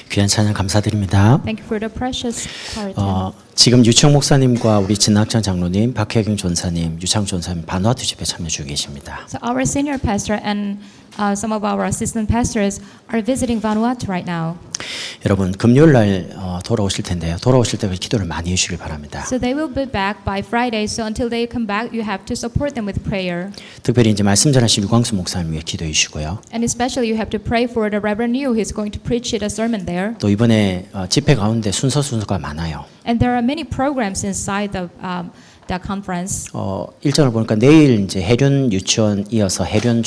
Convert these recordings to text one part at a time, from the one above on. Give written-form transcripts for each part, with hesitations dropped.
귀한 찬양 감사드립니다. Thank you for the precious part. 지금 유청 목사님과 우리 진학장 장로님, 박혜경 전사님, 유창 전사님 반화투 집회 참여 중에 계십니다. So our senior pastor and some of our assistant pastors are visiting Vanuatu right now. 여러분 금요일 날 돌아오실 텐데요. 돌아오실 때 기도를 많이 해주시길 바랍니다. So they will be back by Friday. So until they come back, you have to support them with prayer. 특별히 이제 말씀 전하신 유광수 목사님 위해 기도해 주시고요. And especially you have to pray for the Reverend Yu. He's going to preach a sermon there. 또 이번에 집회 가운데 순서가 많아요. And there are many programs inside the conference. 일정을 보니까 내일 이제 해륜 유치원 이어서 해륜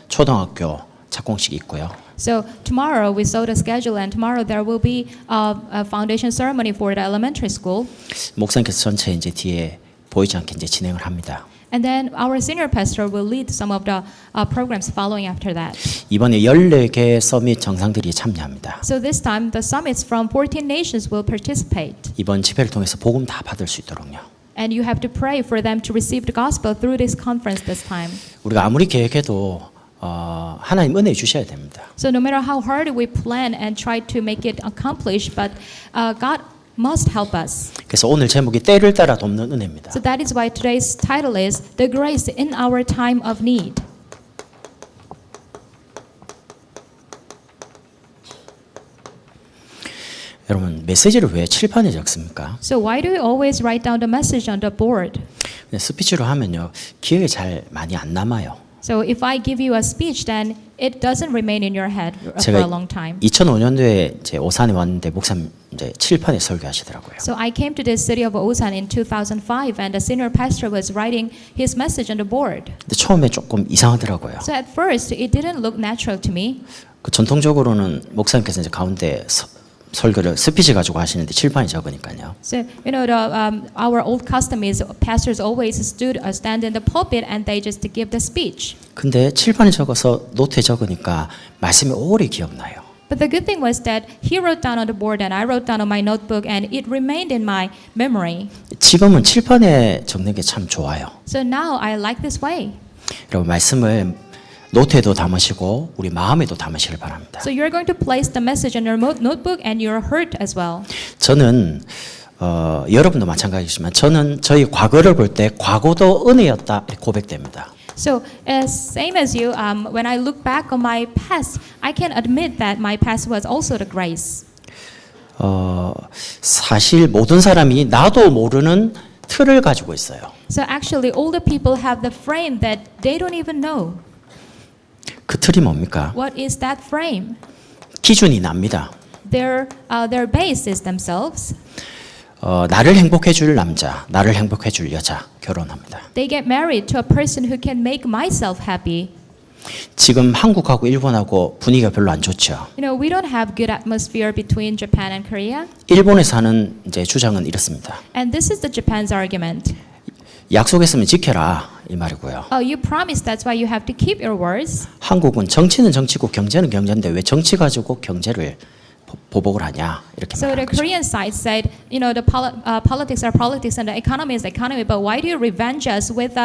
초등학교 착공식이 있고요. So tomorrow we saw the schedule, and tomorrow there will be a foundation ceremony for the elementary school. 목사님께서 전체 이제 뒤에 보이지 않게 이제 진행을 합니다. And then our senior pastor will lead some of the programs following after that. 이번에 14개 서밋 정상들이 참여합니다. So this time the summits from 14 nations will participate. 이번 집회를 통해서 복음 다 받을 수 있도록요. And you have to pray for them to receive the gospel through this conference this time. 우리가 아무리 계획해도 하나님 은혜 주셔야 됩니다. So no matter how hard we plan and try to make it accomplished, but God must help us. 그래서 오늘 제목이 때를 따라 돕는 은혜입니다. So that is why today's title is The Grace in Our Time of Need. 여러분 메시지를 왜 칠판에 적습니까? So why do we always write down the message on the board? 스피치로 하면요 기억에 잘 많이 안 남아요. So if I give you a speech, then it doesn't remain in your head for a 제가 long time. 2005년도에 제 오산에 왔는데 목사님 이제 칠판에 설교하시더라고요. So I came to this city of Osan in 2005, and the senior pastor was writing his message on the board. 근데 처음에 조금 이상하더라고요. So at first, it didn't look natural to me. 그 전통적으로는 목사님께서 이제 가운데 설교를 스피치 가지고 하시는데 칠판에 적으니까요. So you know, our old custom is pastors always stand in the pulpit and they just give the speech. 근데 칠판에 적어서 노트에 적으니까 말씀이 오래 기억나요. But the good thing was that he wrote down on the board and I wrote down on my notebook, and it remained in my memory. 지금은 칠판에 적는 게 참 좋아요. So now I like this way. 여러분 말씀을 노트에도 담으시고 우리 마음에도 담으시길 바랍니다. So you're going to place the message in your notebook and your heart as well. 저는 여러분도 마찬가지지만 저는 저희 과거를 볼 때 과거도 은혜였다 이렇게 고백됩니다. So same as you, when I look back on my past, I can admit that my past was also the grace. 사실 모든 사람이 나도 모르는 틀을 가지고 있어요. So actually, all the people have the frame that they don't even know. 그 틀이 뭡니까? What is that frame? 기준이 납니다. Their base is themselves. 나를 행복해 줄 남자, 나를 행복해 줄 여자 결혼합니다. They get married to a person who can make myself happy. 지금 한국하고 일본하고 분위기가 별로 안 좋죠. You know, we don't have good atmosphere between Japan and Korea. 일본에서 하는 이제 주장은 이렇습니다. And this is the Japan's argument. 약속했으면 지켜라 이 말이고요. You promised, that's why you have to keep your words. 한국은 정치는 정치고 경제는 경제인데 왜 정치 가지고 경제를 보복을 하냐 이렇게 So the 말하는 거죠. Korean side said, you know, the politics are politics and the economy is economy, but why do you revenge us with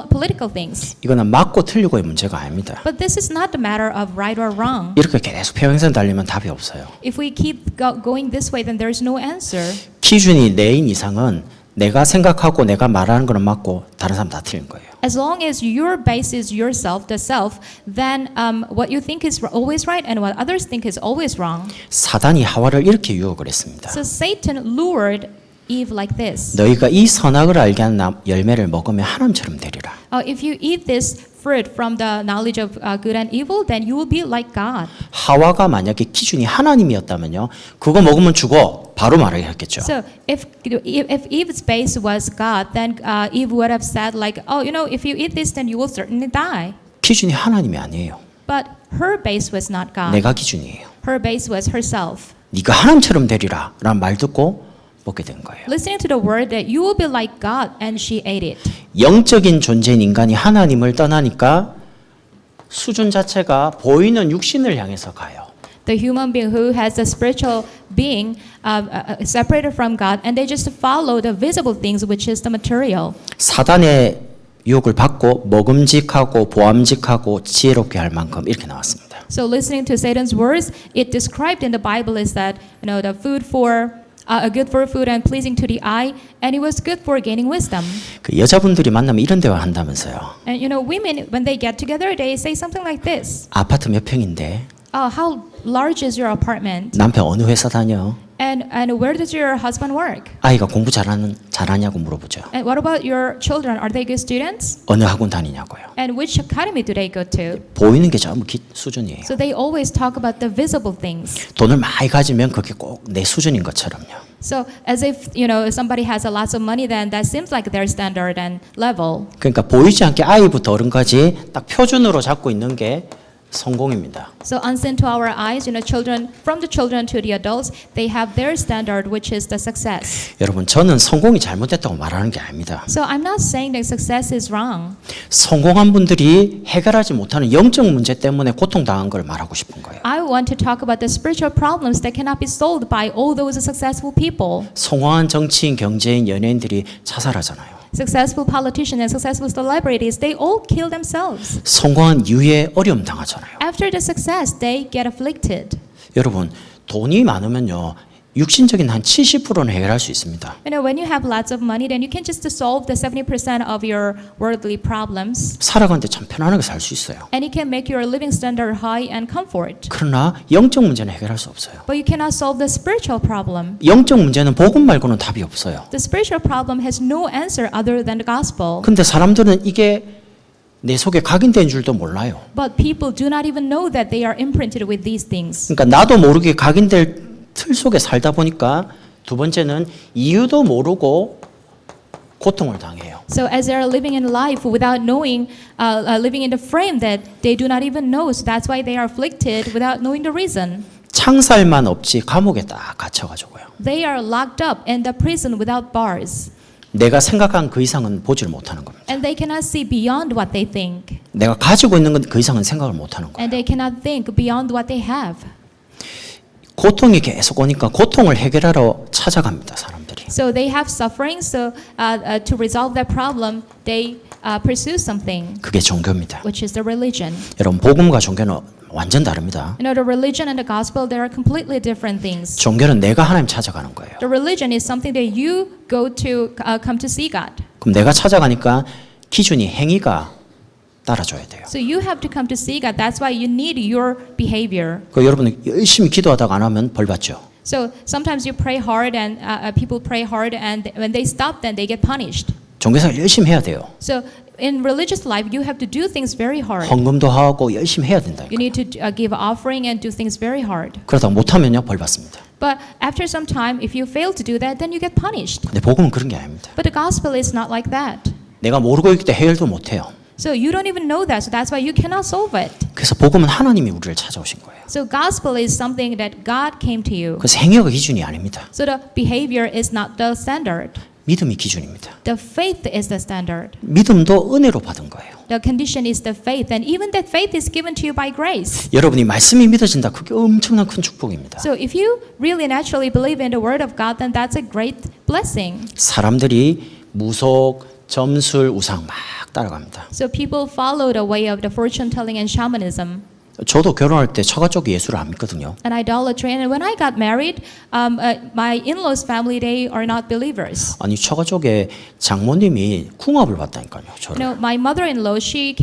political things? 이거는 맞고 틀리고의 문제가 아닙니다. But this is not the matter of right or wrong. 이렇게 계속 평행선 달리면 답이 없어요. If we keep going this way, then there's no answer. 기준이 내인 이상은 내가 생각하고 내가 말하는 거는 맞고 다른 사람 다 틀린 거예요. As long as your base is yourself, the self, then what you think is always right and what others think is always wrong. 사단이 하와를 이렇게 유혹을 했습니다. So Satan lured Eve like this. 너희가 이 선악을 알게 하는 열매를 먹으면 하나님처럼 되리라. If you eat this fruit from the knowledge of good and evil, then you will be like God. 하와가 만약에 기준이 하나님이었다면요, 그거 먹으면 죽어 바로 말하게 했겠죠. So if Eve's base was God, then Eve would have said like, oh, you know, if you eat this, then you will certainly die. 기준이 하나님이 아니에요. But her base was not God. 내가 기준이에요. Her base was herself. 네가 하나님처럼 되리라 라는 말 듣고 먹게 된 거예요. Listening to the word that you will be like God, and she ate it. 영적인 존재인 인간이 하나님을 떠나니까 수준 자체가 보이는 육신을 향해서 가요. The human being who has a spiritual being separated from God, and they just follow the visible things, which is the material. 사단의 유혹을 받고 먹음직하고 보암직하고 지혜롭게 할 만큼 이렇게 나왔습니다. So listening to Satan's words, it described in the Bible is that the food for good for food and pleasing to the eye, and it was good for gaining wisdom. 그 여자분들이 만나면 이런 대화 한다면서요. And women when they get together, they say something like this: 아파트 몇 평인데? how large is your apartment? 남편 어느 회사 다녀? And where does your husband work? 아이가 공부 잘하냐고 물어보죠. And what about your children? Are they good students? 어느 학원 다니냐고요. And which academy do they go to? 보이는 게 전부 수준이에요. So they always talk about the visible things. 돈을 많이 가지면 그게 꼭 내 수준인 것처럼요. So as if somebody has a lots of money, then that seems like their standard and level. 그러니까 보이지 않게 아이부터 어른까지 딱 표준으로 잡고 있는 게 성공입니다. So unseen to our eyes, children from the children to the adults, they have their standard, which is the success. 여러분, 저는 성공이 잘못됐다고 말하는 게 아닙니다. So I'm not saying that success is wrong. 성공한 분들이 해결하지 못하는 영적 문제 때문에 고통당한 걸 말하고 싶은 거예요. I want to talk about the spiritual problems that cannot be solved by all those successful people. 성공한 정치인, 경제인, 연예인들이 자살하잖아요. Successful politicians and successful celebrities, they all kill themselves. 성공한 이후에 어려움 당하잖아요. After the success, they get afflicted. 여러분, 돈이 많으면요, 육신적인 한 70%는 해결할 수 있습니다. When you have lots of money, then you can just solve the 70% of your worldly problems. 살아가는데 참 편안하게 살 수 있어요. And it can make your living standard high and comfort. 그러나 영적 문제는 해결할 수 없어요. But you cannot solve the spiritual problem. 영적 문제는 복음 말고는 답이 없어요. The spiritual problem has no answer other than the gospel. 근데 사람들은 이게 내 속에 각인된 줄도 몰라요. But people do not even know that they are imprinted with these things. 그러니까 나도 모르게 각인될 틀 속에 살다 보니까 두 번째는 이유도 모르고 고통을 당해요. So as they are living in life without knowing, living in the frame that they do not even know, so that's why they are afflicted without knowing the reason. 창살만 없지 감옥에 딱 갇혀가지고요. They are locked up in the prison without bars. 내가 생각한 그 이상은 보지를 못하는 겁니다. And they cannot see beyond what they think. 내가 가지고 있는 건 그 이상은 생각을 못하는 거예요. And they cannot think beyond what they have. 고통이 계속 오니까 고통을 해결하러 찾아갑니다, 사람들이. So they have suffering, so to resolve that problem, they pursue something, 그게 종교입니다. which is the religion. 여러분, 복음과 종교는 완전 다릅니다. The religion and the gospel, they are completely different things. 종교는 내가 하나님 찾아가는 거예요. The religion is something that you go to come to see God. 그럼 내가 찾아가니까 기준이 행위가 따라줘야 돼요. So you have to come to see God. That's why you need your behavior. 그 여러분 열심히 기도하다가 안 하면 벌 받죠. So sometimes you pray hard and people pray hard and when they stop then they get punished. 종교생활 열심히 해야 돼요. So in religious life you have to do things very hard. 헌금도 하고 열심히 해야 된다. You need to give offering and do things very hard. 그러다가 못하면요 벌 받습니다. But after some time if you fail to do that then you get punished. 근데 복음은 그런 게 아닙니다. But the gospel is not like that. 내가 모르고 있기 때문에 해결도 못해요. So you don't even know that. So that's why you cannot solve it. 그래서 복음은 하나님이 우리를 찾아오신 거예요. So gospel is something that God came to you. 그래서 행위가 기준이 아닙니다. So the behavior is not the standard. 믿음이 기준입니다. The faith is the standard. 믿음도 은혜로 받은 거예요. The condition is the faith, and even that faith is given to you by grace. 여러분이 말씀이 믿어진다. 그게 엄청난 큰 축복입니다. So if you really naturally believe in the word of God, then that's a great blessing. 사람들이 무속, 점술, 우상 막 따라갑니다. So people follow the way of the fortune telling and shamanism. 저도 결혼할 때 처가 쪽이 예수를 안 믿거든요. And idolatry. And when I got married, my in-laws family, they are not believers. 아니 처가 쪽에 장모님이 궁합을 봤다니까요. 저를. My mother-in-law, she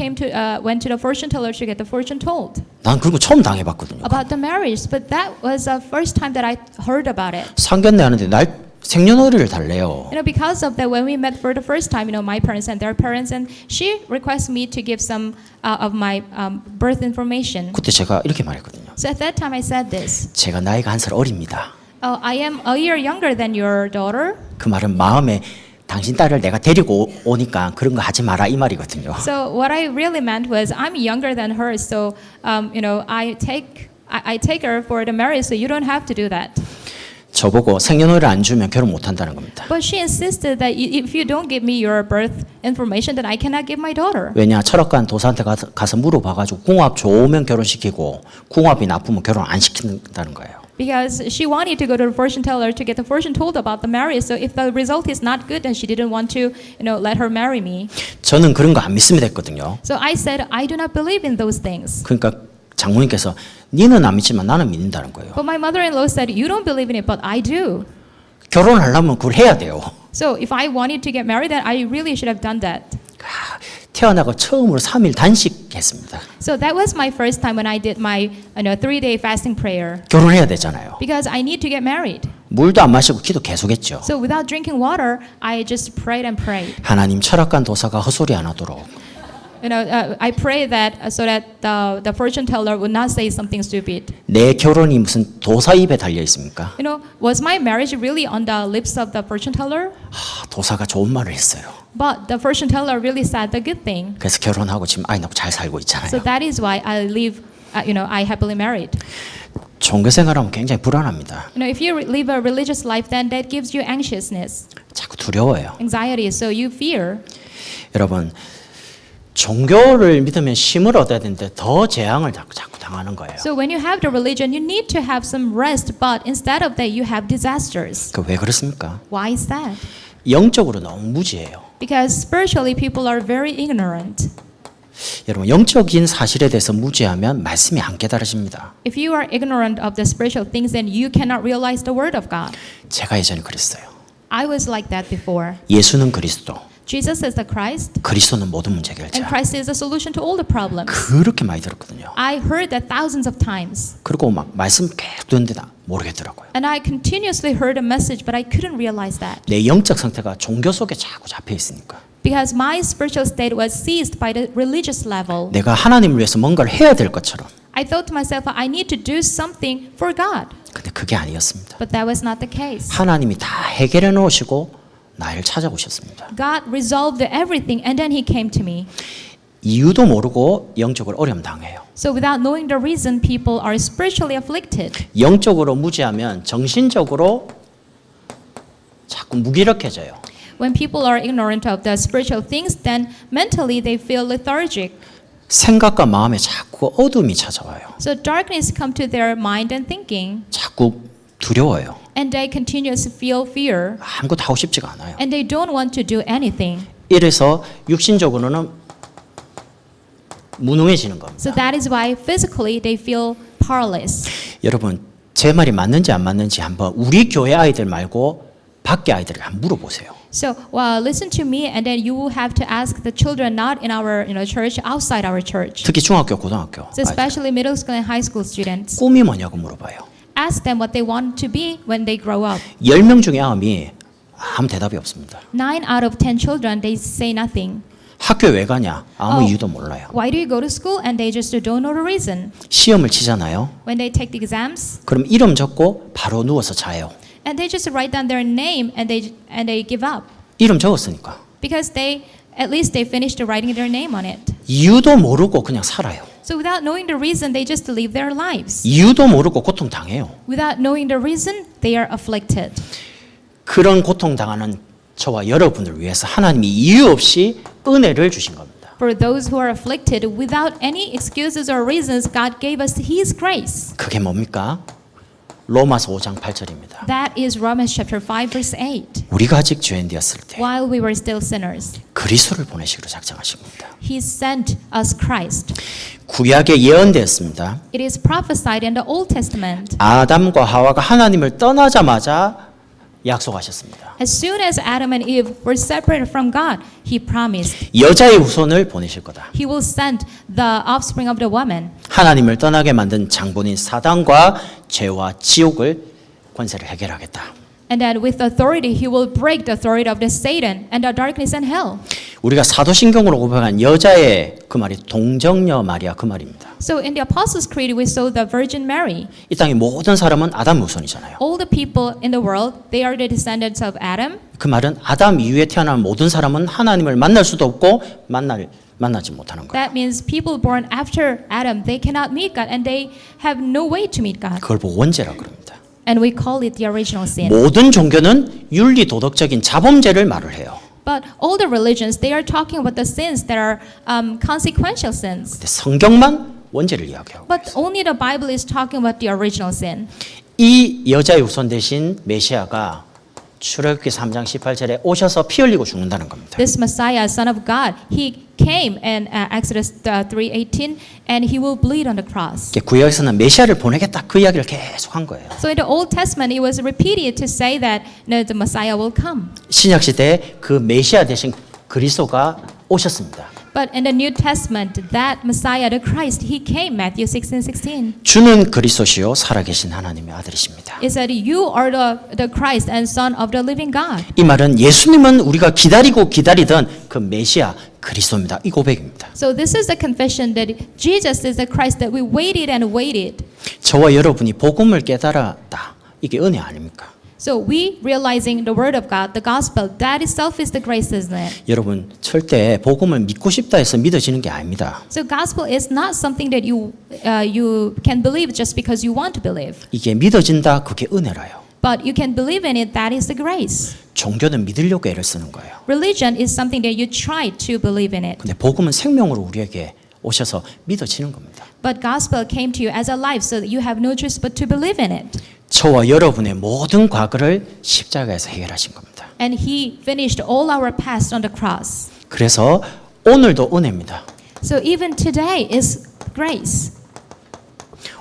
went to the fortune teller to get the fortune told 난 그런 거 처음 당해봤거든요. about the marriage. But that was the first time that I heard about it. 상견례 하는데 날 생년월일을 달래요. Because of that, when we met for the first time, my parents and their parents, and she requests me to give some of my birth information. 그때 제가 이렇게 말했거든요. So at that time, I said this. 제가 나이가 한 살 어립니다. I am a year younger than your daughter. 그 말은 마음에 당신 딸을 내가 데리고 오니까 그런 거 하지 마라 이 말이거든요. So what I really meant was I'm younger than her, so I take her for the marriage, so you don't have to do that. 저보고 생년월일 안 주면 결혼 못 한다는 겁니다. But she insisted that if you don't give me your birth information, then I cannot give my daughter. 왜냐 철학관 도사한테 가서 물어봐가지고 궁합 좋으면 결혼시키고 궁합이 나쁘면 결혼 안 시킨다는 거예요. Because she wanted to go to the fortune teller to get the fortune told about the marriage. So if the result is not good, then she didn't want to, let her marry me. 저는 그런 거 안 믿습니다 했거든요. So I said, I do not believe in those things. 그러니까 장모님께서 니는 안 믿지만 나는 믿는다는 거예요. But my mother-in-law said, "You don't believe in it, but I do." 결혼하려면 그걸 해야 돼요. So if I wanted to get married, then I really should have done that. 태어나고 처음으로 3일 단식했습니다. So that was my first time when I did my 3-day fasting prayer 결혼해야 되잖아요. because I need to get married. 물도 안 마시고 기도 계속했죠. So without drinking water, I just prayed and prayed. 하나님 철학관 도사가 헛소리 안 하도록 I pray that so that the fortune teller would not say something stupid. 내 결혼이 무슨 도사 입에 달려 있습니까? Was my marriage really on the lips of the fortune teller? 도사가 좋은 말을 했어요. But the fortune teller really said the good thing. 그래서 결혼하고 지금 아이 낳고 잘 살고 있잖아요. So that is why I live, I happily married. 종교 생활하면 굉장히 불안합니다. If you live a religious life, then that gives you anxiousness, 자꾸 두려워요. anxiety. So you fear. 여러분 종교를 믿으면 힘을 얻어야 되는데 더 재앙을 자꾸 당하는 거예요. So when you have the religion, you need to have some rest. But instead of that, you have disasters. 그 왜 그렇습니까? Why is that? 영적으로 너무 무지해요. Because spiritually, people are very ignorant. 여러분 영적인 사실에 대해서 무지하면 말씀이 안 깨달아집니다. If you are ignorant of the spiritual things, then you cannot realize the word of God. 제가 예전에 그랬어요. I was like that before. 예수는 그리스도, Jesus is the Christ, 그리스도는 모든 문제 and 해결자. Christ is the solution to all the problems. 그렇게 많이 들었거든요. I heard that thousands of times. 그리고 막 말씀 계속 듣는데 모르겠더라고요. And I continuously heard a message, but I couldn't realize that. 내 영적 상태가 종교 속에 자꾸 잡혀 있으니까. Because my spiritual state was seized by the religious level. 내가 하나님을 위해서 뭔가를 해야 될 것처럼. I thought to myself, I need to do something for God. 근데 그게 아니었습니다. But that was not the case. 하나님이 다 해결해 놓으시고 나를 찾아오셨습니다. God resolved everything, and then He came to me. 이유도 모르고 영적으로 어려움 당해요. So without knowing the reason, people are spiritually afflicted. 영적으로 무지하면 정신적으로 자꾸 무기력해져요. When people are ignorant of the spiritual things, then mentally they feel lethargic. 생각과 마음에 자꾸 어둠이 찾아와요. So darkness come to their mind and thinking, 자꾸 두려워요. and they continuously feel fear, 아무것도 하고 싶지가 않아요. and they don't want to do anything. 이래서 육신적으로는 무능해지는 겁니다. So that is why physically they feel powerless. 여러분 제 말이 맞는지 안 맞는지 한번 우리 교회 아이들 말고 밖에 아이들을 한번 물어보세요. So listen to me, and then you will have to ask the children not in our church, outside our church. 특히 중학교, 고등학교 So especially middle school and high school students. 꿈이 뭐냐고 물어봐요. Ask them what they want to be when they grow up. 10명 중에 9이 아무 대답이 없습니다. 9 out of 10 children, they say nothing. 학교 왜 가냐? 아무 이유도 몰라요. Why do you go to school? And they just don't know the reason. 시험을 치잖아요. When they take the exams, 그럼 이름 적고 바로 누워서 자요. and they just write down their name and they give up 이름 적었으니까. because at least they finished writing their name on it. 이유도 모르고 그냥 살아요. So without knowing the reason, they just live their lives. 이유도 모르고 고통당해요. Without knowing the reason, they are afflicted. 그런 고통당하는 저와 여러분을 위해서 하나님이 이유 없이 은혜를 주신 겁니다. For those who are afflicted, without any excuses or reasons, God gave us His grace. 그게 뭡니까? 로마서 5장 8절입니다. That is Romans chapter 5, verse 8. 우리가 아직 죄인 되었을 때 While we were still sinners, 그리스도를 보내시기로 작정하신 겁니다. He sent us Christ. 구약에 예언되었습니다. It is prophesied in the Old Testament. 아담과 하와가 하나님을 떠나자마자 약속하셨습니다. As soon as Adam and Eve were separated from God, He promised 여자의 후손을 보내실 거다. He will send the offspring of the woman. 하나님을 떠나게 만든 장본인 사단과 죄와 지옥을 권세를 해결하겠다. And that with authority, He will break the authority of the Satan and the darkness and hell. 우리가 사도신경으로 고백한 여자의 그 말이 동정녀 마리아 그 말입니다. So in the Apostles' Creed, we saw the Virgin Mary. 이 땅의 모든 사람은 아담 후손이잖아요. All the people in the world, they are the descendants of Adam. 그 말은 아담 이후에 태어난 모든 사람은 하나님을 만날 수도 없고 만나지 못하는 거예요. That means people born after Adam, they cannot meet God, and they have no way to meet God. 그걸 보고 원죄라 그럽니다. And we call it the original sin. 모든 종교는 윤리 도덕적인 자범죄를 말을 해요. But all the religions, they are talking about the sins that are consequential sins. 근데 성경만 원죄를 이야기하고 But 있어요. only the Bible is talking about the original sin. 이 여자의 후손 대신 메시아가 출애굽기 3장 18절에 오셔서 피 흘리고 죽는다는 겁니다. This Messiah, Son of God, he came in Exodus 3:18, and he will bleed on the cross. 구약에서는 메시아를 보내겠다 그 이야기를 계속 한 거예요. So in the Old Testament, it was repeated to say that the Messiah will come. 신약 시대에 그 메시아 대신 그리스도가 오셨습니다. But in the New Testament, that Messiah, the Christ, he came, Matthew 16:16. 주는 그리스도시요 살아계신 하나님의 아들이십니다. It said, you are the Christ and Son of the living God. 이 말은 예수님은 우리가 기다리고 기다리던 그 메시아 그리스도입니다. 이 고백입니다. So this is the confession that Jesus is the Christ that we waited and waited. 저와 여러분이 복음을 깨달았다. 이게 은혜 아닙니까? So we realizing the word of God, the gospel, that itself is the grace, isn't it? 여러분 절대 복음을 믿고 싶다 해서 믿어지는 게 아닙니다. So gospel is not something that you can believe just because you want to believe. 이게 믿어진다 그게 은혜라요. But you can believe in it, that is the grace. 종교는 믿으려고 애를 쓰는 거예요. Religion is something that you try to believe in it. 근데 복음은 생명으로 우리에게 오셔서 믿어지는 겁니다. But gospel came to you as a life, so that you have no choice but to believe in it. 저와 여러분의 모든 과거를 십자가에서 해결하신 겁니다. And he finished all our past on the cross. 그래서 오늘도 은혜입니다. So even today is grace.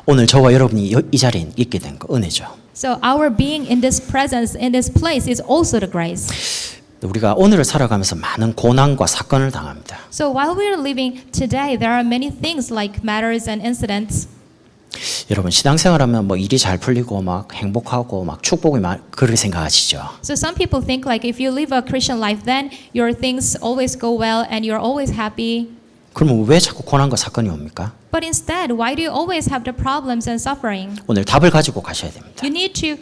오늘 저와 여러분이 이 자리에 있게 된 거 은혜죠. So our being in this presence, in this place is also the grace. 우리가 오늘을 살아가면서 많은 고난과 사건을 당합니다. So while we are living today, there are many things like matters and incidents. 여러분 신앙생활하면 뭐 일이 잘 풀리고 막 행복하고 막 축복이 그렇게 생각하시죠. So some people think like if you live a Christian life, then your things always go well and you're always happy. 그러면 왜 자꾸 고난과 사건이 옵니까? But instead, why do you always have the problems and suffering? 오늘 답을 가지고 가셔야 됩니다. You need to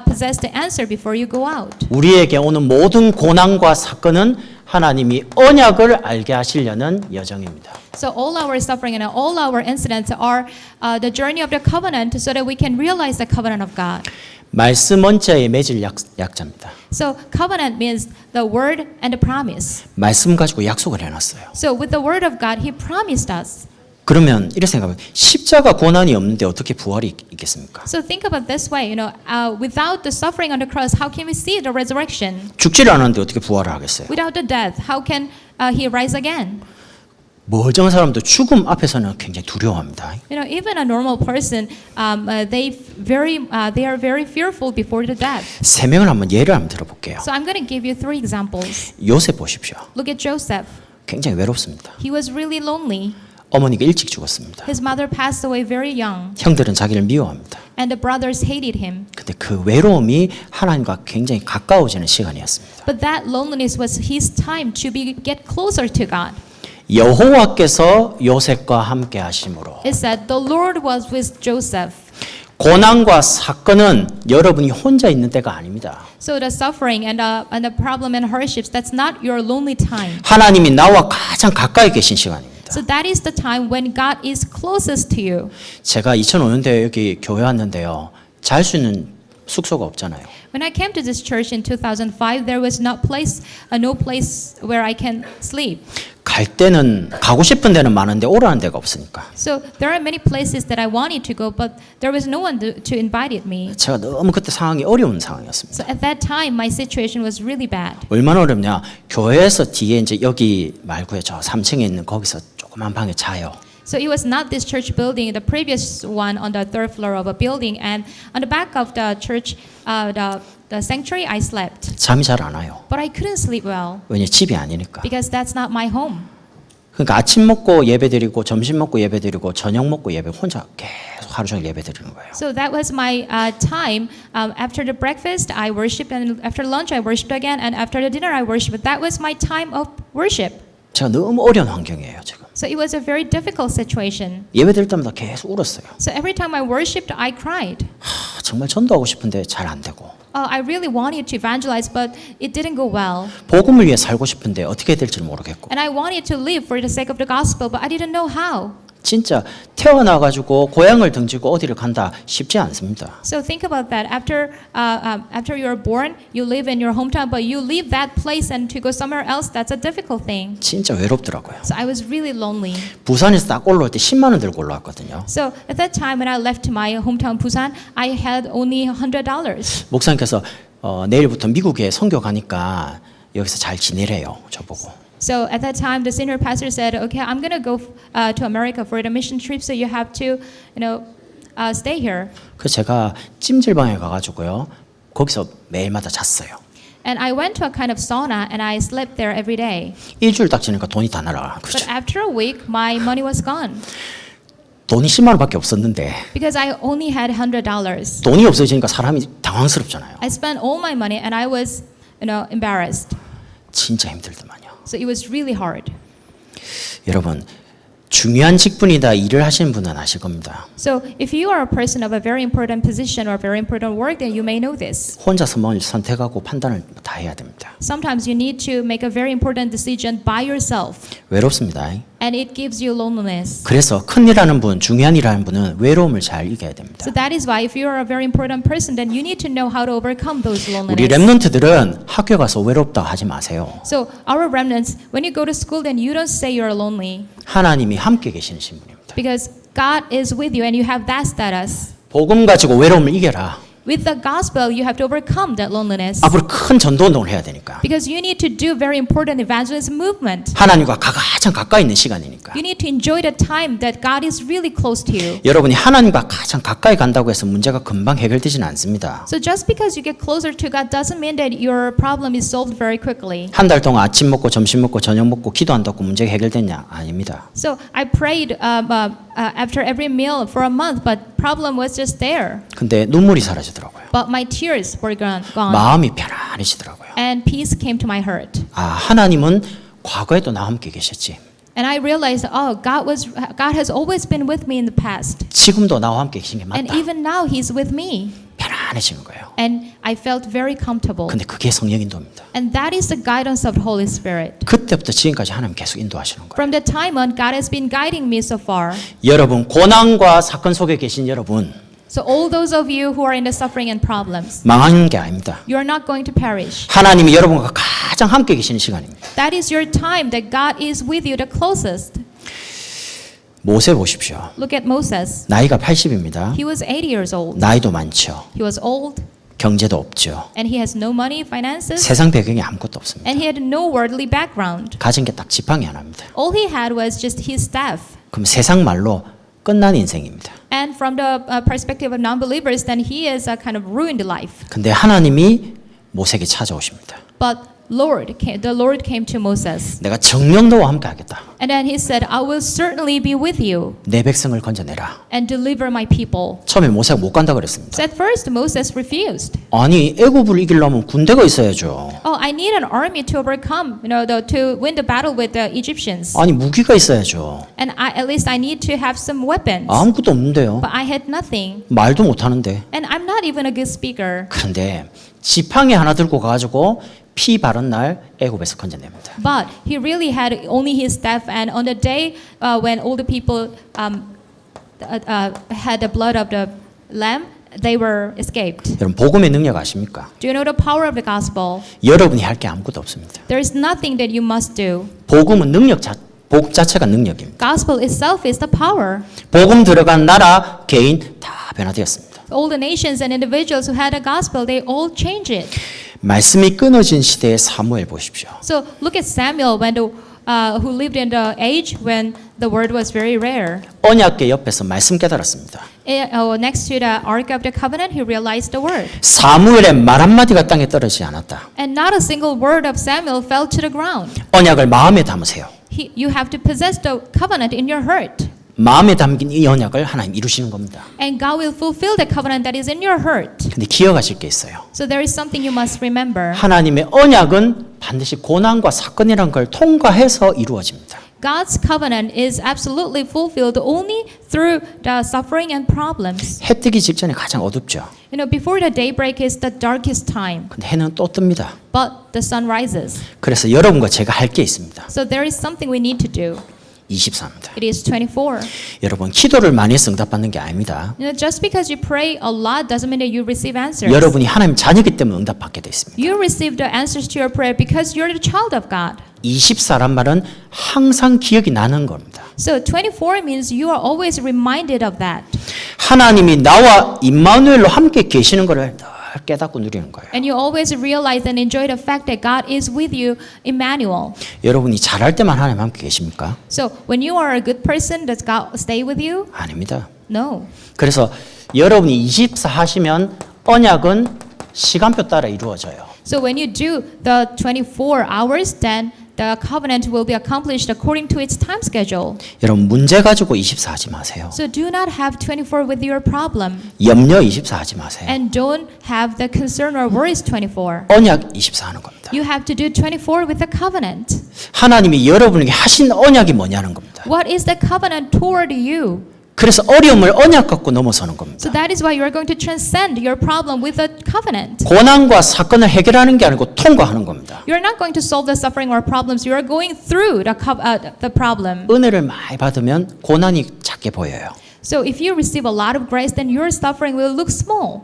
possess the answer before you go out. 우리에게 오는 모든 고난과 사건은 하나님이 언약을 알게 하시려는 여정입니다. So all our suffering and all our incidents are the journey of the covenant so that we can realize the covenant of God. 말씀 원자에 맺을 약자입니다. So covenant means the word and the promise. 말씀 가지고 약속을 해놨어요. So with the word of God, he promised us. 그러면 이렇게 생각하면 십자가 고난이 없는데 어떻게 부활이 있겠습니까? So think about this way, without the suffering on the cross, how can we see the resurrection? 죽지를 않았는데 어떻게 부활을 하겠어요? Without the death, how can he rise again? 멀쩡한 사람도 죽음 앞에서는 굉장히 두려워합니다. Even a normal person, they are very fearful before the death. 세 명을 한번 예를 한번 들어볼게요. So I'm going to give you 3 examples. 요셉 보십시오. Look at Joseph. 굉장히 외롭습니다. He was really lonely. 어머니가 일찍 죽었습니다. His mother passed away very young, 형들은 자기를 미워합니다. and the brothers hated him. 근데 그 외로움이 하나님과 굉장히 가까워지는 시간이었습니다. But that loneliness was his time to get closer to God. 여호와께서 요셉과 함께 하심으로 It said the Lord was with Joseph. 고난과 사건은 여러분이 혼자 있는 때가 아닙니다. So the suffering and the problem and hardships, that's not your lonely time. 하나님이 나와 가장 가까이 계신 시간입니다. So that is the time when God is closest to you. 제가 2005년도에 여기 교회 왔는데요. 잘 수 있는 숙소가 없잖아요. When I came to this church in 2005, there was no place where I can sleep. 갈 때는 가고 싶은 데는 많은데 오라는 데가 없으니까. So there are many places that I wanted to go, but there was no one to invite me. 제가 너무 그때 상황이 어려운 상황이었습니다. So at that time, my situation was really bad. 얼마나 어렵냐? 교회에서 뒤에 이제 여기 말고요. 저 3층에 있는 거기서 조그만 방에 자요. So it was not this church building, the previous one on the 3rd floor of a building, and on the back of the church, the sanctuary, I slept. 잠이 잘 안 와요. But I couldn't sleep well 왜냐 집이 아니니까. because that's not my home. 그러니까 아침 먹고 예배드리고 점심 먹고 예배드리고 저녁 먹고 예배 혼자 계속 하루 종일 예배드리는 거예요. So that was my time. After the breakfast, I worshipped, and after lunch, I worshipped again, and after the dinner, I worshipped. But that was my time of worship. 제가 너무 어려운 환경이에요 지금. So it was a very difficult situation. 예배드릴 때마다 계속 울었어요. So every time I worshipped, I cried. 정말 전도하고 싶은데 잘 안 되고. I really wanted to evangelize, but it didn't go well. 복음을 위해 살고 싶은데 어떻게 될지 모르겠고. And I wanted to live for the sake of the gospel, but I didn't know how. 진짜 태어나가지고 고향을 등지고 어디를 간다 쉽지 않습니다. So think about that. After you are born, you live in your hometown, but you leave that place and to go somewhere else, that's a difficult thing. 진짜 외롭더라고요. So I was really lonely. 부산에서 딱 올라올 때 10만 원 들고 올라왔거든요. So at that time when I left my hometown Busan, I had only $100. 목사님께서 내일부터 미국에 선교 가니까 여기서 잘 지내래요. 저보고. So at that time, the senior pastor said, "Okay, I'm going to go to America for the mission trip, so you have to, stay here." 그래서 제가 찜질방에 가가지고요. 거기서 매일마다 잤어요. And I went to a kind of sauna and I slept there every day. 일주일 딱 지니까 돈이 다 날아가. But 그죠? after a week, my money was gone 돈이 10만 원밖에 없었는데 because I only had $100. 돈이 없어지니까 사람이 당황스럽잖아요. I spent all my money and I was, embarrassed. 진짜 힘들더만요. So it was really hard. 여러분 중요한 직분이다 일을 하시는 분은 아실 겁니다. So if you are a person of a very important position or very important work, then you may know this. 혼자서 뭘 선택하고 판단을 다 해야 됩니다. Sometimes you need to make a very important decision by yourself, 외롭습니다. and it gives you loneliness. 그래서 큰일 하는 분, 중요한 일 하는 분은 외로움을 잘 이겨야 됩니다. So that is why if you are a very important person, then you need to know how to overcome those 우리 loneliness. 렘넌트들은 학교 가서 외롭다 하지 마세요. So our remnants, when you go to school, then you don't say you're lonely 하나님이 함께 계시는 신분입니다. because God is with you and you have that status. 복음 가지고 외로움을 이겨라. With the gospel, you have to overcome that loneliness 앞으로 큰 전도 운동을 해야 되니까. because you need to do very important evangelism movement. 하나님과 가장 가까이 있는 시간이니까. You need to enjoy the time that God is really close to you. 여러분이 하나님과 가장 가까이 간다고 해서 문제가 금방 해결되지는 않습니다. So just because you get closer to God doesn't mean that your problem is solved very quickly. 한 달 동안 아침 먹고 점심 먹고 저녁 먹고 기도한다고 문제가 해결됐냐? 아닙니다. So I prayed after every meal for a month, but problem was just there. 근데 눈물이 사라지더라고요. But my tears were gone, 마음이 편안해지더라고요. and peace came to my heart. 아, 하나님은 과거에도 나와 함께 계셨지. And I realized, God has always been with me in the past, 지금도 나와 함께 계신 게 and 맞다. even now He's with me. 편안해지는 거예요. And I felt very comfortable. 근데 그게 성령 인도입니다. And that is the guidance of the Holy Spirit. 그때부터 지금까지 하나님 계속 인도하시는 거예요. From that time on, God has been guiding me so far. 여러분, 고난과 사건 속에 계신 여러분, So all those of you who are in the suffering and problems, 망하는 게 아닙니다. you are not going to perish. 하나님이 여러분과 가장 함께 계시는 시간입니다. That is your time that God is with you the closest. 모세 보십시오. Look at Moses. 나이가 80입니다. He was 80 years old. 나이도 많죠. He was old, 경제도 없죠. and he has no money, finances, 세상 배경이 아무것도 없습니다. and he had no worldly background. 가진 게 딱 지팡이 하나입니다. All he had was just his staff. 그럼 세상 말로 끝난 인생입니다. And from the perspective of non-believers, then he is a kind of ruined life. 근데 하나님이 모세에게 찾아오십니다. But the Lord came to Moses. 내가 정녕 너와 함께 하겠다. And then he said, I will certainly be with you 내 백성을 건져내라. and deliver my people. 처음에 모세가 못 간다 그랬습니다. So at first, Moses refused. 아니 애굽을 이기려면 군대가 있어야죠. Oh, I need an army to overcome, to win the battle with the Egyptians. 아니 무기가 있어야죠. And at least I need to have some weapons. 아무것도 없는데요. But I had nothing. 말도 못 하는데. And I'm not even a good speaker. 그런데 지팡이 하나 들고 가가지고 피 바른 날 애굽에서 건져냅니다. But he really had only his staff, and on the day when all the people had the blood of the lamb, they were escaped. 여러분 복음의 능력 아십니까? Do you know the power of the gospel? 여러분이 할 게 아무것도 없습니다. There is nothing that you must do. 복음은 복 자체가 능력입니다. Gospel itself is the power. 복음 들어간 나라, 개인 다 변화되었습니다. All the nations and individuals who had a gospel, they all change it. 말씀이 끊어진 시대의 사무엘 보십시오. So look at Samuel who lived in the age when the word was very rare. 언약궤 옆에서 말씀 깨달았습니다. Next to the Ark of the Covenant, he realized the word. 사무엘의 말 한마디가 땅에 떨어지지 않았다. And not a single word of Samuel fell to the ground. 언약을 마음에 담으세요. You have to possess the covenant in your heart. 마음에 담긴 이 언약을 하나님 이루시는 겁니다. And God will fulfill the covenant that is in your heart. 근데 기억하실 게 있어요. So there is something you must remember. 하나님의 언약은 반드시 고난과 사건이란 걸 통과해서 이루어집니다. God's covenant is absolutely fulfilled only through the suffering and problems. 해 뜨기 직전에 가장 어둡죠. Before the daybreak is the darkest time, 근데 해는 또 뜹니다. but the sun rises. 그래서 여러분과 제가 할 게 있습니다. So there is something we need to do. 24입니다. It is 24. 여러분 기도를 많이 해서 응답받는 게 아닙니다. Just because you pray a lot doesn't mean that you receive answers. 여러분이 하나님 자녀이기 때문에 응답받게 돼 있습니다. You receive the answers to your prayer because you're the child of God. 24란 말은 항상 기억이 나는 겁니다. So 24 means you are always reminded of that. 하나님이 나와 임마누엘로 함께 계시는 것을 늘 깨닫고 누리는 거예요. And you always realize and enjoy the fact that God is with you, Emmanuel. 여러분이 잘할 때만 하나님 함께 계십니까? So when you are a good person, does God stay with you? 아닙니다. No. 그래서 여러분이 24 하시면 언약은 시간표 따라 이루어져요. So when you do the 24 hours, then the covenant will be accomplished according to its time schedule. 여러분 문제 가지고 24 하지 마세요. So do not have 24 with your problem. 염려 24 하지 마세요. And don't have the concern or worries 24. 언약 24 하는 겁니다. You have to do 24 with the covenant. 하나님이 여러분에게 하신 언약이 뭐냐는 겁니다. What is the covenant toward you? 그래서 어려움을 언약 갖고 넘어서는 겁니다. So that is why you are going to transcend your problem with the covenant. 고난과 사건을 해결하는 게 아니고 통과하는 겁니다. You are not going to solve the suffering or problems. You are going through the problem. 은혜를 많이 받으면 고난이 작게 보여요. So if you receive a lot of grace, then your suffering will look small.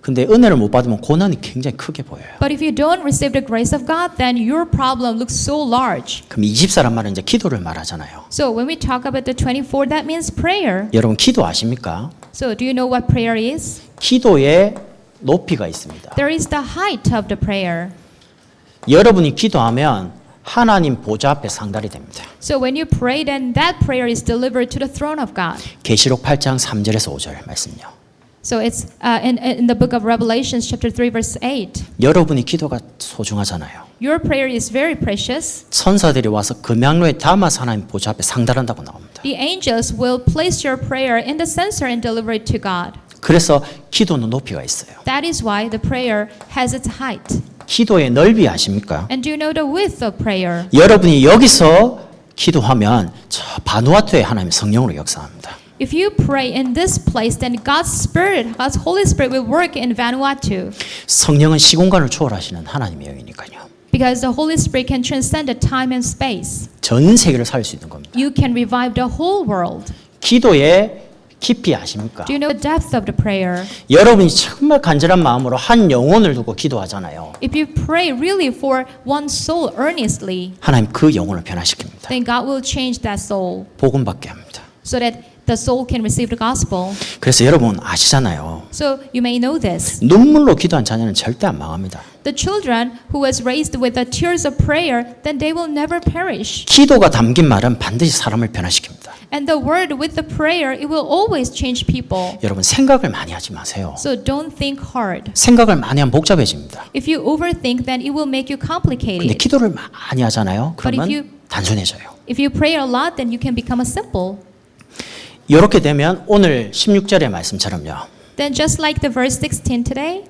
근데 은혜를 못 받으면 고난이 굉장히 크게 보여요. But if you don't receive the grace of God, then your problem looks so large. 그럼 24란 말은 이제 기도를 말하잖아요. So when we talk about the 24, that means prayer. 여러분 기도 아십니까? So do you know what prayer is? 기도에 높이가 있습니다. There is the height of the prayer. 여러분이 기도하면 하나님 보좌 앞에 상달이 됩니다. So when you pray, then that prayer is delivered to the throne of God. 계시록 8장 3절에서 5절 말씀요. So it's in the book of Revelations, chapter 3, verse 8. 여러분이 기도가 소중하잖아요. Your prayer is very precious. 천사들이 와서 금양로에 담아서 하나님 보좌 앞에 상달한다고 나옵니다. The angels will place your prayer in the censer and deliver it to God. 그래서 기도는 높이가 있어요. That is why the prayer has its height. 기도의 넓이 아십니까? And do you know the width of prayer? 여러분이 여기서 기도하면 저 바누아투에 하나님 성령으로 역사합니다. If you pray in this place, then God's Spirit, God's Holy Spirit will work in Vanuatu. 성령은 시공간을 초월하시는 하나님의 영이니까요. Because the Holy Spirit can transcend the time and space. 전 세계를 살릴 수 있는 겁니다. You can revive the whole world. 기도의 깊이 아십니까? Do you know the depth of the prayer? 여러분이 정말 간절한 마음으로 한 영혼을 두고 기도하잖아요. If you pray really for one soul earnestly, 하나님 그 영혼을 변화시킵니다. then God will change that soul 복음 받게 합니다. so that the soul can receive the gospel. 그래서 여러분 아시잖아요. So you may know this. 눈물로 기도한 자녀는 절대 안 망합니다. The children who was raised with the tears of prayer, then they will never perish. 기도가 담긴 말은 반드시 사람을 변화시킵니다. And the word with the prayer, it will always change people. 여러분 생각을 많이 하지 마세요. So don't think hard. 생각을 많이 하면 복잡해집니다. If you overthink, then it will make you 근데 complicated. 기도를 많이 하잖아요. But if 그러면 you- 단순해져요. If you pray a lot, then you can become a simple. 이렇게 되면 오늘 16절의 말씀처럼요. Then just like the verse 16 today,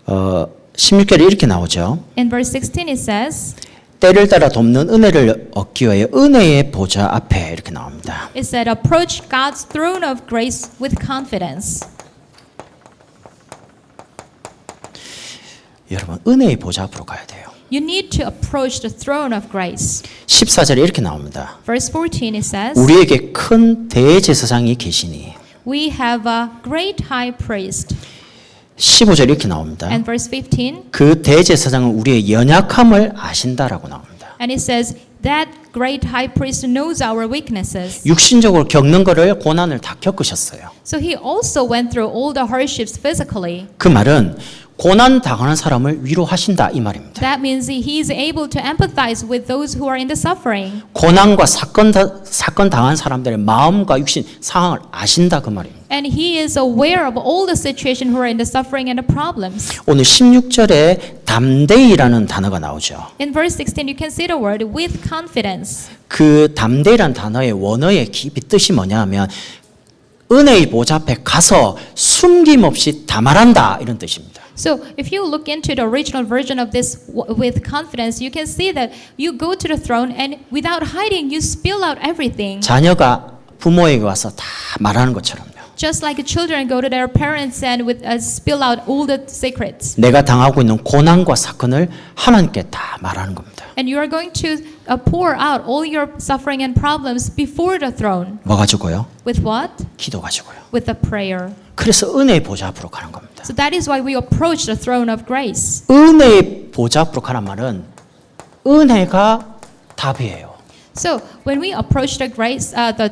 16절에 이렇게 나오죠. in verse 16 it says, 때를 따라 돕는 은혜를 얻기 위하여 은혜의 보좌 앞에 이렇게 나옵니다. it said, approach God's throne of grace with confidence. 여러분 은혜의 보좌 앞으로 가야 돼요. You need to approach the throne of grace. 14절에 이렇게 나옵니다. Verse 14 it says, 우리에게 큰 대제사장이 계시니. we have a great high priest. 15절 이렇게 나옵니다. And verse 15, 그 대제사장은 우리의 연약함을 아신다라고 나옵니다. and it says, that great high priest knows our weaknesses. 육신적으로 겪는 거를 고난을 다 겪으셨어요. So he also went through all the hardships physically. 그 말은 고난 당하는 사람을 위로하신다 이 말입니다. That means he is able to empathize with those who are in the suffering. 고난과 사건 당한 사람들의 마음과 육신 상황을 아신다 그 말입니다. And he is aware of all the situation who are in the suffering and the problems. 오늘 16절에 담대히라는 단어가 나오죠. In verse 16, you can see the word with confidence. 그 담대히라는 단어의 원어의 깊이 뜻이 뭐냐면 은혜의 보좌 앞에 가서 숨김없이 다 말한다 이런 뜻입니다. So if you look into the original version of this with confidence, you can see that you go to the throne and without hiding, you spill out everything. 자녀가 부모에게 와서 다 말하는 것처럼요. Just like children go to their parents and spill out all the secrets. 내가 당하고 있는 고난과 사건을 하나님께 다 말하는 겁니다. And you are going to pour out all your suffering and problems before the throne. 뭐 가지고요? With what? 기도 가지고요. With a prayer. 그래서 은혜의 보좌 앞으로 가는 겁니다. So that is why we approach the throne of grace. 은혜의 보좌 앞으로 가는 말은 은혜가 답이에요. So when we approach the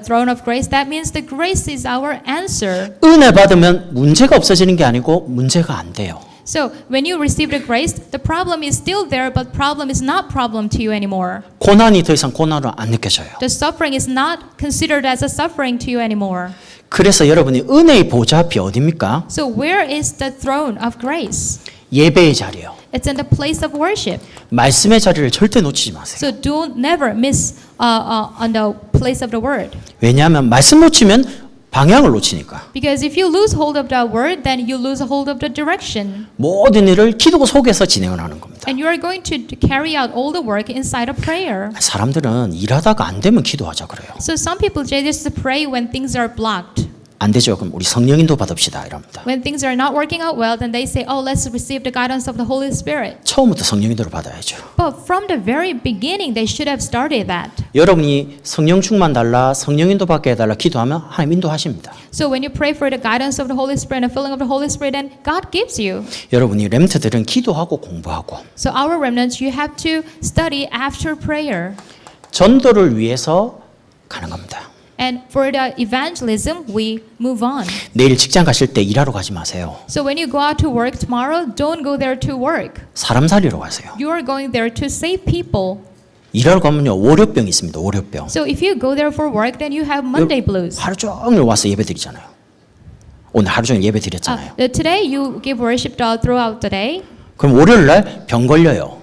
throne of grace, that means the grace is our answer. 은혜 받으면 문제가 없어지는 게 아니고 문제가 안 돼요. So when you receive the grace, the problem is still there, but problem is not problem to you anymore. 고난이 더 이상 고난으로 안 느껴져요. The suffering is not considered as a suffering to you anymore. 그래서 여러분이 은혜의 보좌 앞이 어디입니까? So where is the throne of grace? 예배의 자리요. It's in the place of worship. 말씀의 자리를 절대 놓치지 마세요. So don't never miss on the place of the word. 왜냐하면 말씀 놓치면 방향을 놓치니까. Because if you lose hold of the word, then you lose hold of the direction. 모든 일을 기도 속에서 진행을 하는 겁니다. And you are going to carry out all the work inside of prayer. 사람들은 일하다가 안 되면 기도하자 그래요. So some people just pray when things are blocked. 안 되죠. 그럼 우리 성령 인도 받읍시다 이럽니다. When things are not working out well, then they say, oh, let's receive the guidance of the Holy Spirit. 처음부터 성령 인도를 받아야죠. But from the very beginning, they should have started that. 여러분이 성령 충만 달라, 성령 인도 받게 해달라 기도하면 하나님 인도하십니다. So when you pray for the guidance of the Holy Spirit and the filling of the Holy Spirit, then God gives you. 여러분이 렘트들은 기도하고 공부하고 So our remnants, you have to study after prayer. 전도를 위해서 가는 겁니다. And for the evangelism, we move on. 내일 직장 가실 때 일하러 가지 마세요. So when you go out to work tomorrow, don't go there to work. 사람 살리러 가세요. You are going there to save people. 일하러 가면요 월요병이 있습니다. 월요병. So if you go there for work, then you have Monday blues. 하루 종일 와서 예배 드리잖아요. 오늘 하루 종일 예배 드렸잖아요. Today you give worship throughout the day. 그럼 월요일 날 병 걸려요.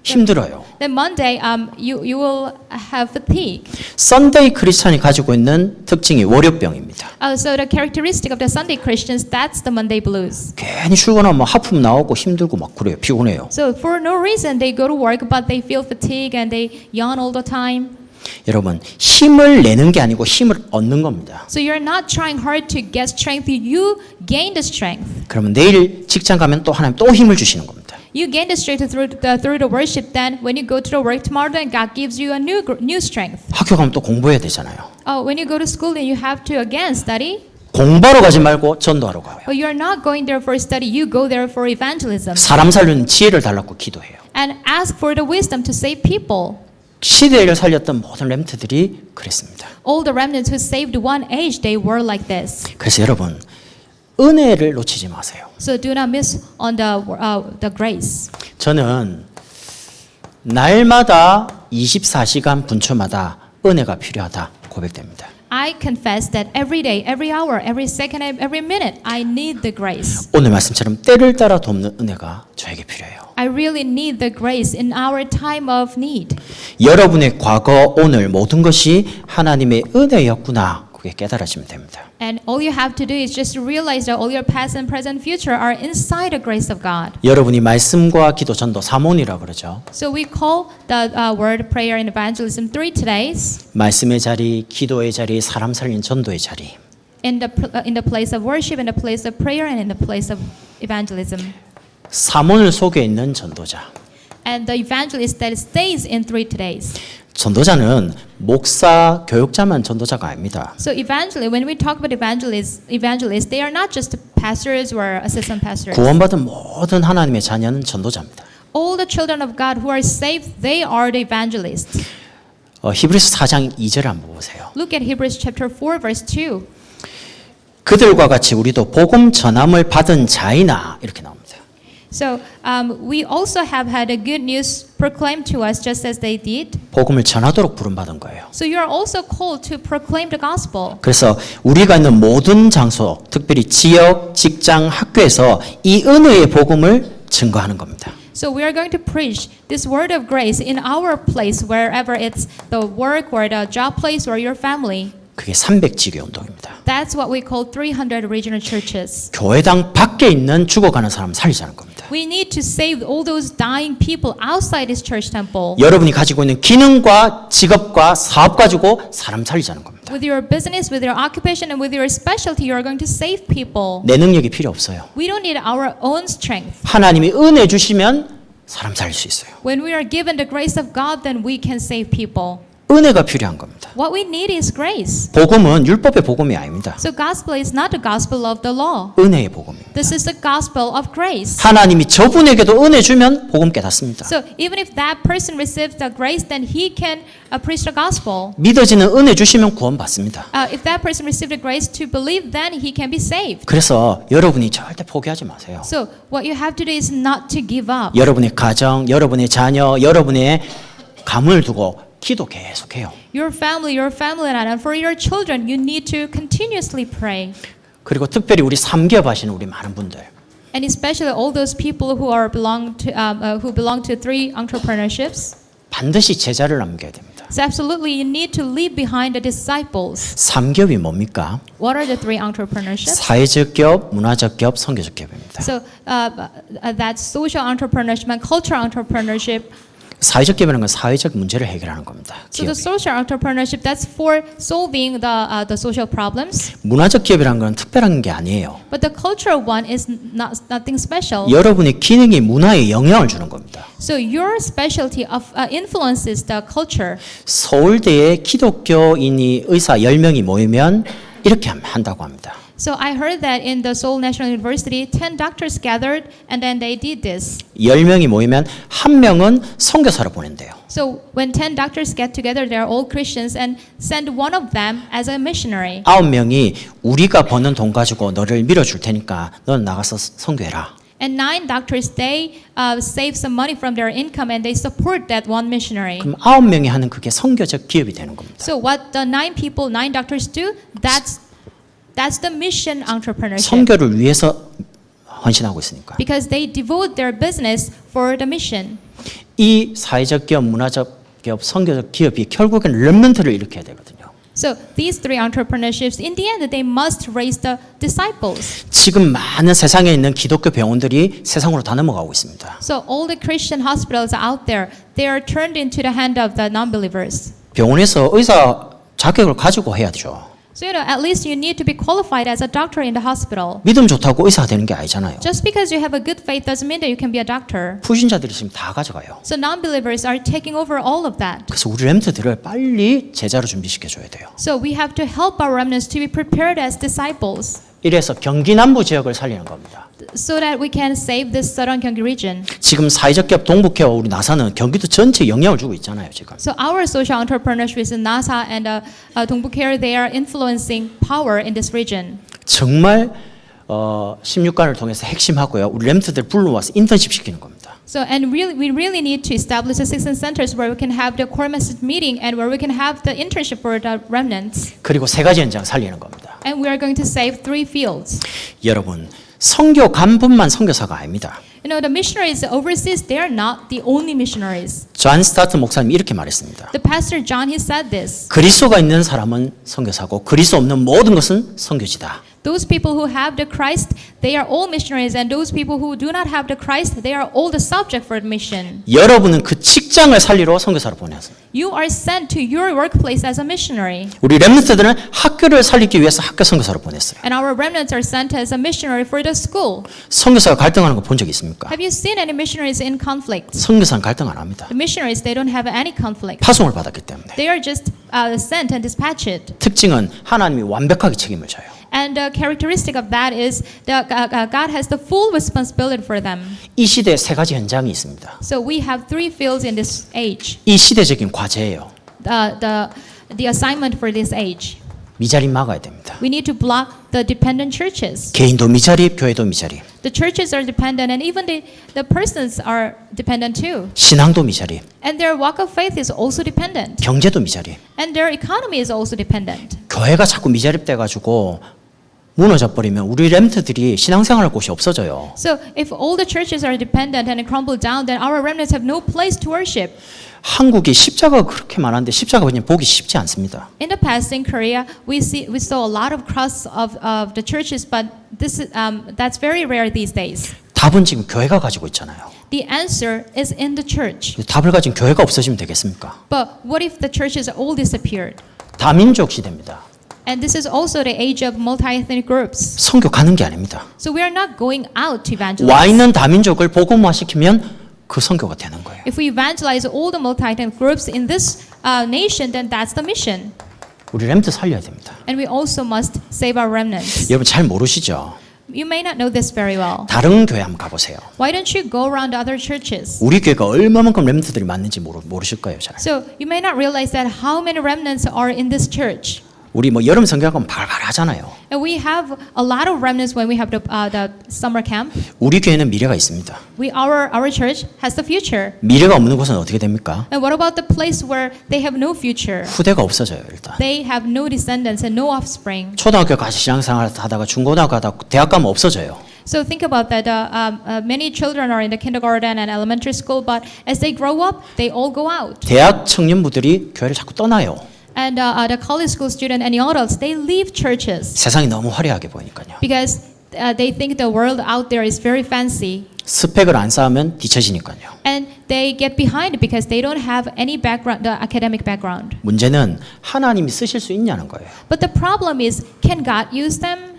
힘들어요. Then Monday, you will have fatigue. 썬데이 크리스찬이 가지고 있는 특징이 월요병입니다. So the characteristic of the Sunday Christians, that's the Monday blues. 괜히 출근하면 하품 나오고 힘들고 막 그래요. 피곤해요. So for no reason they go to work, but they feel fatigue and they yawn all the time. 여러분 힘을 내는 게 아니고 힘을 얻는 겁니다. So you're not trying hard to get strength, you gain the strength. 그러면 내일 직장 가면 또 하나님 또 힘을 주시는 겁니다. You gain the strength through the worship. Then when you go to the work tomorrow, then God gives you a new strength. 학교 가면 또 공부해야 되잖아요. When you go to school, then you have to again study. 공부하러 가지 말고 전도하러 가요. But you're not going there for study. You go there for evangelism 사람 살리는 지혜를 달라고 기도해요. and ask for the wisdom to save people. 시대를 살렸던 모든 렘트들이 그랬습니다. All the remnants who saved one age, they were like this. 그래서 여러분 은혜를 놓치지 마세요. So do not miss on the grace. 저는 날마다 24시간 분초마다 은혜가 필요하다 고백됩니다. I confess that every day, every hour, every second, every minute, I need the grace. 오늘 말씀처럼 때를 따라 돕는 은혜가 저에게 필요해요. I really need the grace in our time of need. 여러분의 과거, 오늘 모든 것이 하나님의 은혜였구나. 그게 깨달아지면 됩니다. And all you have to do is just realize that all your past and present future are inside the grace of God. 여러분이 말씀과 기도, 전도, 사모니라 그러죠. So we call the word prayer and evangelism 3 todays. 말씀의 자리, 기도의 자리, 사람 살린 전도의 자리. In the place of worship, in the place of prayer, and in the place of evangelism. 사모늘 속에 있는 전도자. And the evangelist that stays in 3 todays. 전도자는 목사, 교육자만 전도자가 아닙니다. So when we talk about evangelists, they are not just pastors or assistant pastors. 구원받은 모든 하나님의 자녀는 전도자입니다. All the children of God who are saved, they are the evangelists. 히브리서 4장 2절 한번 보세요. Look at Hebrews chapter 4 verse 2. 그들과 같이 우리도 복음 전함을 받은 자이나 이렇게 나옵니다. So we also have had a good news proclaimed to us just as they did. 복음을 전하도록 부름받은 거예요. So you are also called to proclaim the gospel. 그래서 우리가 있는 모든 장소, 특별히 지역, 직장, 학교에서 이 은혜의 복음을 증거하는 겁니다. So we are going to preach this word of grace in our place, wherever it's the work or the job place or your family. 그게 300지교 운동입니다. That's what we call 300 regional churches. 교회당 밖에 있는 죽어가는 사람 살리자는 겁니다. We need to save all those dying people outside this church temple. 여러분이 가지고 있는 기능과 직업과 사업 가지고 사람 살리자는 겁니다. With your business, with your occupation, and with your specialty, you are going to save people. 내 능력이 필요 없어요. We don't need our own strength. 하나님이 은혜 주시면 사람 살릴 수 있어요. When we are given the grace of God, then we can save people. 은혜가 필요한 겁니다. What we need is grace. 복음은 율법의 복음이 아닙니다. So gospel is not the gospel of the law. 은혜의 복음입니다. This is the gospel of grace. 하나님이 저분에게도 은혜 주면 복음 깨닫습니다. So even if that person receives the grace, then he can preach the gospel. 믿어지는 은혜 주시면 구원 받습니다. If that person received the grace to believe, then he can be saved. 그래서 여러분이 절대 포기하지 마세요. So what you have to do is not to give up. 여러분의 가정, 여러분의 자녀, 여러분의 가문을 두고 기도 계속해요. Your family, and for your children, you need to continuously pray. 그리고 특별히 우리 삼기업 하시는 우리 많은 분들 And especially all those people who belong to three entrepreneurships. 반드시 제자를 남겨야 됩니다. So absolutely, you need to leave behind the disciples. 삼기업이 뭡니까? What are the three entrepreneurships? 사회적 기업, 문화적 기업, 선교적 기업입니다. So that's social entrepreneurship and cultural entrepreneurship. 사회적 기업이라는 건 사회적 문제를 해결하는 겁니다. So the 기업이. social entrepreneurship, that's for solving the social problems. 문화적 기업이라는 건 특별한 게 아니에요. But the cultural one is nothing special. 여러분의 기능이 문화에 영향을 주는 겁니다. So your specialty of influences the culture. 서울대에 기독교인이 의사 10명이 모이면 이렇게 한다고 합니다. So I heard that in the Seoul National University, 10 doctors gathered and then they did this. 10명이 모이면 한 명은 선교사로 보낸대요. So when 10 doctors get together, they're all Christians and send one of them as a missionary. 9명이 우리가 버는 돈 가지고 너를 밀어줄 테니까 너는 나가서 선교해라. And 9 doctors, they save some money from their income and they support that one missionary. 그럼 9명이 하는 그게 선교적 기업이 되는 겁니다. So what the 9 doctors do, that's the mission entrepreneurship. 선교를 위해서 헌신하고 있으니까. Because they devote their business for the mission. 이 사회적 기업, 문화적 기업, 선교적 기업이 결국엔 렘넌트를 일으켜야 되거든요. So these three entrepreneurships, in the end, they must raise the disciples. 지금 많은 세상에 있는 기독교 병원들이 세상으로 다 넘어가고 있습니다. So all the Christian hospitals out there, they are turned into the hand of the non-believers. 병원에서 의사 자격을 가지고 해야죠. So at least you need to be qualified as a doctor in the hospital. 믿음 좋다고 의사가 되는 게 아니잖아요. Just because you have a good faith doesn't mean that you can be a doctor. 불신자들이 지금 다 가져가요. So non-believers are taking over all of that. 그래서 우리 렘트들을 빨리 제자로 준비시켜줘야 돼요. So we have to help our remnants to be prepared as disciples. 이래서 경기 남부 지역을 살리는 겁니다. So that we can save this Southern Gyeonggi region. 지금 사회적 기업 동북회와 우리 나사는 경기도 전체에 영향을 주고 있잖아요, 지금. So our social entrepreneurship in NASA and Dongbuk-hae, they are influencing power in this region. 정말 16관을 통해서 핵심하고요. 우리 렘트들 불러와서 인턴십 시키는 겁니다. So we really need to establish the 16 centers where we can have the core message meeting and where we can have the internship for the remnants. 그리고 세 가지 현장 살리는 겁니다. And we are going to save 3 fields. 여러분, 선교 간분만 선교사가 아닙니다. You know, the missionaries overseas, they are not the only missionaries. 존 스타트 목사님이 이렇게 말했습니다. The pastor John, he said this. 그리스도가 있는 사람은 선교사고 그리스도 없는 모든 것은 선교지다. Those people who have the Christ, they are all missionaries, and those people who do not have the Christ, they are all the subject for mission. 여러분은 그 직장을 살리러 선교사로 보내서 You are sent to your workplace as a missionary. 우리 렘넌트들은 학교를 살리기 위해서 학교 선교사로 보냈어요. And our remnants are sent as a missionary for the school. 선교사가 갈등하는 거 본 적 있습니까? Have you seen any missionaries in conflict? 선교사는 갈등 안 합니다. The missionaries, they don't have any conflict. 파송을 받았기 때문에. They are just sent and dispatched. 특징은 하나님이 완벽하게 책임을 져요. And the characteristic of that is that God has the full responsibility for them. 이 시대에 세 가지 현장이 있습니다. So we have 3 fields in this age. 이 시대적인 과제예요. The assignment for this age. 미자립 막아야 됩니다. We need to block the dependent churches. 개인도 미자립, 교회도 미자립. The churches are dependent and even the persons are dependent too. 신앙도 미자립. And their walk of faith is also dependent. 경제도 미자립. And their economy is also dependent. 교회가 자꾸 미자립돼 가지고 무너져 버리면 우리 렘트들이 신앙생활할 곳이 없어져요. So if all the churches are dependent and crumble down, then our remnants have no place to worship. 한국이 십자가가 그렇게 많은데 십자가 그냥 보기 쉽지 않습니다. In the past in Korea, we saw a lot of cross of the churches, but that's very rare these days. 답은 지금 교회가 가지고 있잖아요. The answer is in the church. 답을 가진 교회가 없어지면 되겠습니까? But what if the churches all disappeared? 다민족 시대입니다. And this is also the age of multi-ethnic groups. 선교 가는 게 아닙니다. So we are not going out to evangelize. 와 있는 다민족을 복음화 시키면 그 선교가 되는 거예요. If we evangelize all the multi-ethnic groups in this nation, then that's the mission. 우리 렘트 살려야 됩니다. And we also must save our remnants. 여러분 잘 모르시죠? You may not know this very well. 다른 교회 한번 가보세요. Why don't you go around other churches? 우리 교회가 얼마만큼 렘트들이 많은지 모르실 거예요. 잘. So you may not realize that how many remnants are in this church. 우리 뭐 여름 성경 가면 발발 하잖아요. And we have a lot of remnants when we have the summer camp. 우리 교회는 미래가 있습니다. Our church has the future. 미래가 없는 곳은 어떻게 됩니까? And what about the place where they have no future? 후대가 없어져요, 일단. They have no descendants and no offspring. 초등학교까지 신앙생활 하다가 중고등학교 하다가 대학 가면 없어져요. So think about that. Many children are in the kindergarten and elementary school, but as they grow up, they all go out. 대학 청년부들이 교회를 자꾸 떠나요. And the college school student and young adults, they leave churches 세상이 너무 화려하게 보이니까요. because they think the world out there is very fancy. 스펙을 안 쌓으면 뒤처지니까요. And they get behind because they don't have any background, the academic background. 문제는 하나님이 쓰실 수 있냐는 거예요. But the problem is, can God use them?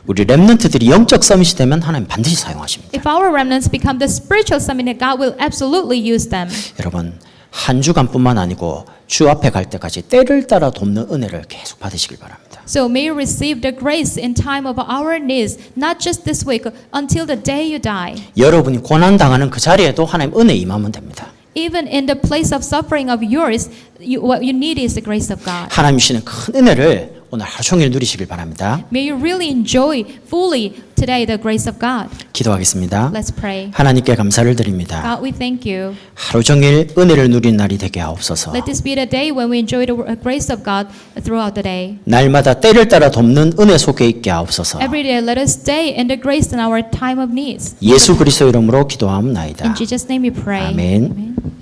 우리 렘넌트들이 영적 서밋이 되면 하나님 반드시 사용하십니다. If our remnants become the spiritual summit, God will absolutely use them. 여러분 한 주간뿐만 아니고 주 앞에 갈 때까지 때를 따라 돕는 은혜를 계속 받으시길 바랍니다. So may you receive the grace in time of our needs, not just this week, until the day you die. 여러분이 고난 당하는 그 자리에도 하나님 은혜 임하면 됩니다. Even in the place of suffering of yours, what you need is the grace of God. 하나님 주시는 큰 은혜를 오늘 하루 종일 누리시길 바랍니다. May you really enjoy fully today the grace of God. 기도하겠습니다. Let's pray. 하나님께 감사를 드립니다. God, we thank you. 하루 종일 은혜를 누리는 날이 되게 하옵소서. Let this be the day when we enjoy the grace of God throughout the day. 날마다 때를 따라 돕는 은혜 속에 있게 하옵소서. Every day, let us stay in the grace in our time of needs. 예수 그리스도 이름으로 기도하옵나이다. In Jesus' name we pray. 아멘. Amen.